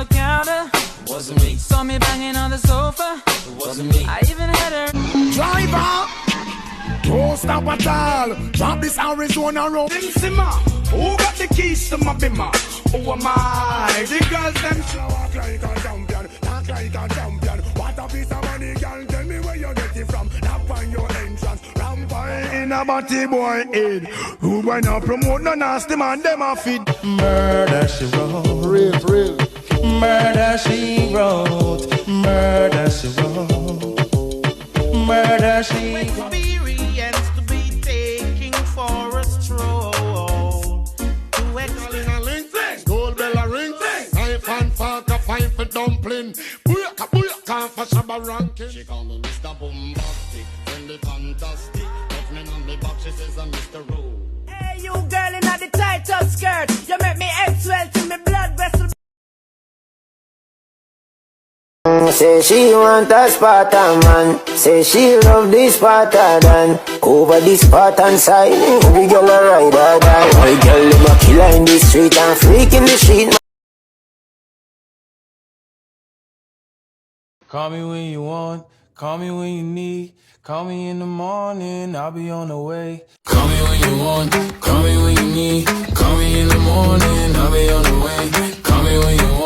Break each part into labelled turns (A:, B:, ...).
A: the counter. Wasn't me. Saw me banging on the sofa. It wasn't me. I even had her.
B: Driver! Don't stop at all. Drop this Arizona road. Simmer. Who got the keys to my bimmer? Who am I? The girls them slow walk like a champion. Talk like a champion. What a piece of money, girl. Tell me where you get it from. Knock on your entrance. Rampant in a body boy head. Who boy not promote no nasty man. Them a feed.
C: Murder she wrote. Real. Murder she wrote. Murder she wrote. Murder she wrote.
D: Experience to be taking for a stroll.
B: Gold bell a ring, knife and fork a fight for dumpling. Booyaka for Shabba ranking. She call me Mr. Bombastic, friendly fantastic. Opening on the box, she says I'm Mr. Rowe.
D: Hey, you girl in the tight up skirt, you make me head swell to me blood vessel.
E: Say she want a Spartan man. Say she love this Spartan than over this Spartan side. Every girl a ride or die. Every girl them a killer in the street and freak in the street.
A: Call me when you want, call me when you need. Call me in the morning, I'll be on the way. Call me when you want, call me when you need. Call me in the morning, I'll be on the way. Call me when you want.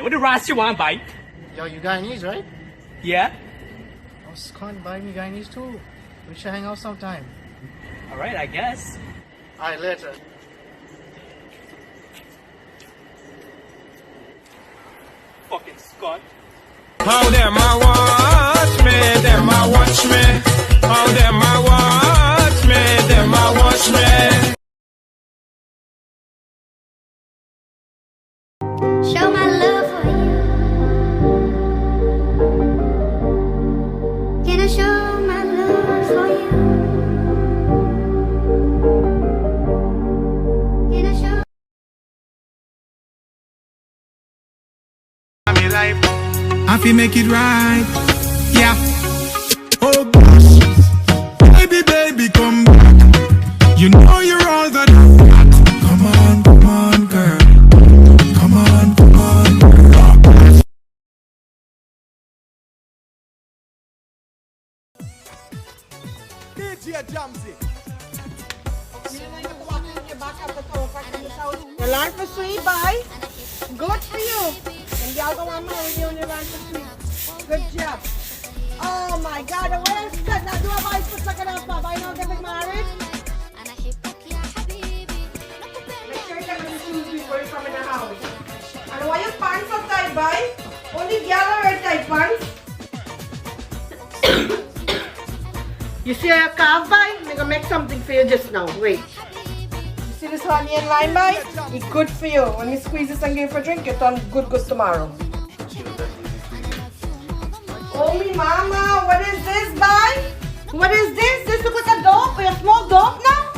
F: What the rest you want, bite?
G: Yo, you Guyanese, right?
F: Yeah?
G: I was calling to buy me Guyanese too. We should hang out sometime.
F: Alright, I guess.
G: Alright, later.
F: Fucking Scott.
A: How them I watch me, them I watch me. How them I watch me, them I watch me.
H: Show my love for you. Can I show my love for you? Can I show?
B: I feel make it right. Yeah. Oh gosh. Baby, come back. You know you're all that I got. Come on, girl. Come on, girl. DJ Jamsey.
D: You learn for sweet, boy. Good for you. And y'all don't want to marry you when you learn for sweet. Good job. Oh my God, the way it's cut. Now do a voice for second up, Bob. I know getting married. Make sure you get the shoes before you come in the house. And why your pants are tight, boy? Only girl wear tight pants. You see your calf, boy? I'm gonna make something for you just now. Wait. You see this honey and lime, boy? It's good for you. When you squeeze this and give it for a drink, you turn good tomorrow. Oh, me mama, what is this, boy? What is this? This look like a dope. You smoke dope now?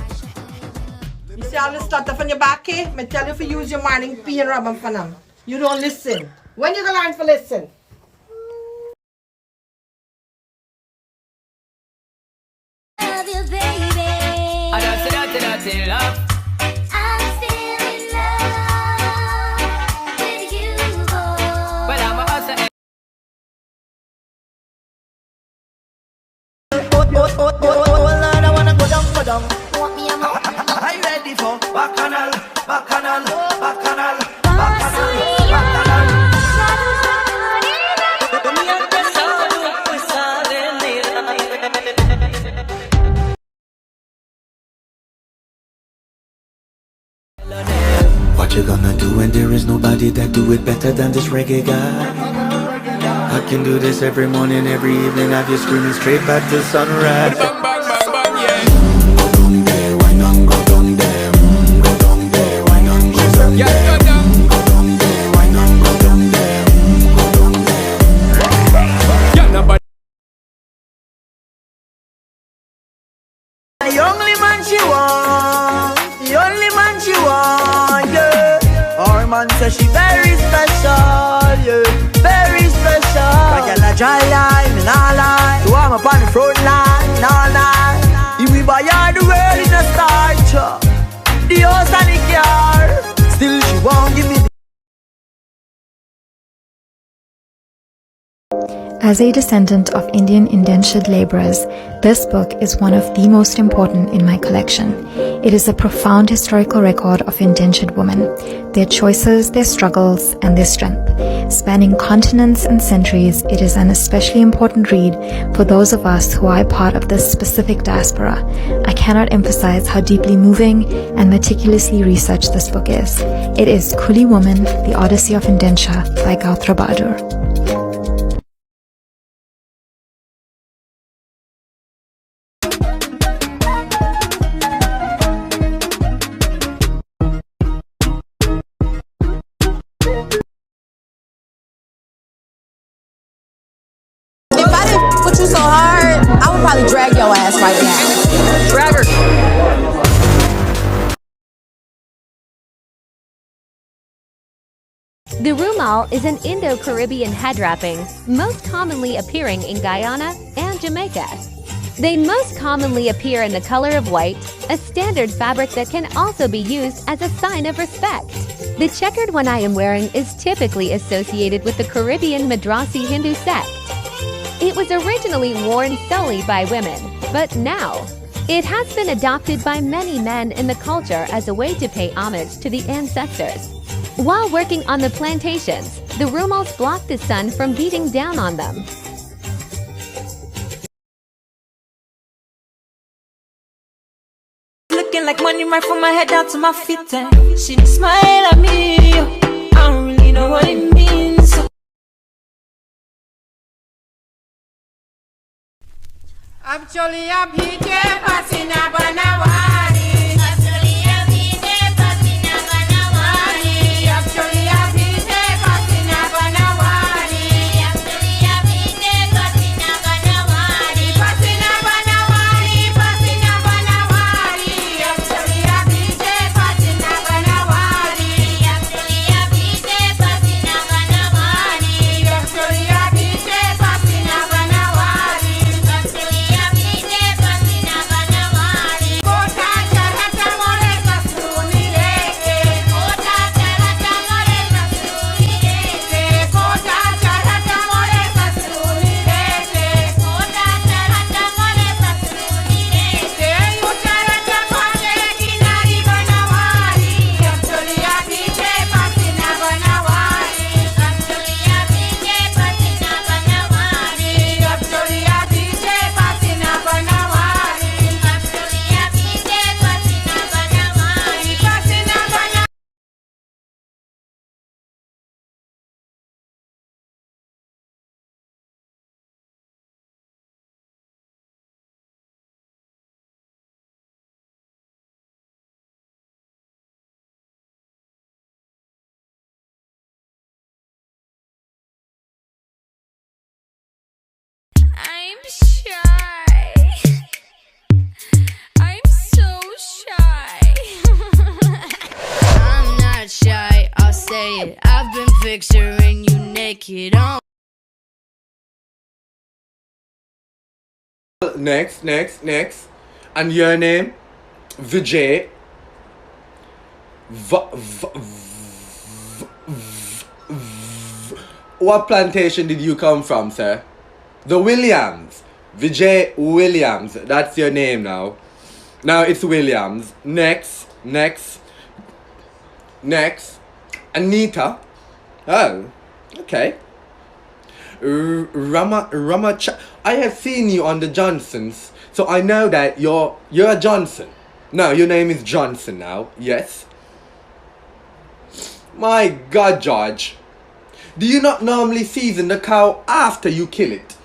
D: You see all this stuff on your back, eh? I tell you to use your morning pee and rub 'em for them. You don't listen. When you gonna learn to listen?
H: Love you, baby.
A: I don't see love.
H: I'm still in love with you, boy.
A: But I'm a hustler.
D: Oh, Lord, I wanna go down.
H: Want me a mo?
D: Are you ready for bacchanal, bacchanal, bacchanal,
C: What you gonna do when there is nobody that do it better than this reggae guy? I can do this every morning, every evening. Have you screaming straight back to sunrise.
A: Bang, bang, bang, bang, yeah.
C: Go down there, why not go down there? Go down there, why not go down there?
A: Yeah, go down.
C: Go down there, why not go down there? Go down
I: a dry line, and all lie. So I'm up on the front line, all night. If we buy all the world in a starch, the house and the car, still she won't give me the.
J: As a descendant of Indian indentured laborers, this book is one of the most important in my collection. It is a profound historical record of indentured women, their choices, their struggles, and their strength. Spanning continents and centuries, it is an especially important read for those of us who are a part of this specific diaspora. I cannot emphasize how deeply moving and meticulously researched this book is. It is Coolie Woman, The Odyssey of Indenture by Gautra Bahadur.
K: Put you so hard, I would probably drag your ass right now. Drag her.
L: The rumal is an Indo-Caribbean head wrapping, most commonly appearing in Guyana and Jamaica. They most commonly appear in the color of white, a standard fabric that can also be used as a sign of respect. The checkered one I am wearing is typically associated with the Caribbean Madrasi Hindu sect. It was originally worn solely by women, but now it has been adopted by many men in the culture as a way to pay homage to the ancestors. While working on the plantations, the rumals blocked the sun from beating down on them.
K: Looking like money right from my head down to my feet, and she smile at me. I don't really know what it means.
D: Actually, I'm here, passing a banawari. Actually, I'm here, passing a banawari. Actually, I'm here, passing a banawari. Actually, I'm here, passing a banawari. Passing a banawari, passing a banawari. Actually, I'm here, passing a banawari. Actually, I'm here, passing a banawari. Actually, I'm here, passing a banawari.
H: I'm shy. I'm so shy. I'm not shy, I'll say it. I've been picturing you naked on.
M: Next. And your name? Vijay. What plantation did you come from, sir? The Williams. Vijay Williams. That's your name now. Now it's Williams. Next. Anita. Oh, okay. I have seen you on the Johnsons, so I know that you're a Johnson. No, your name is Johnson now. Yes. My God, George. Do you not normally season the cow after you kill it?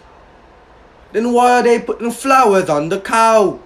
M: Then why are they putting flowers on the cow?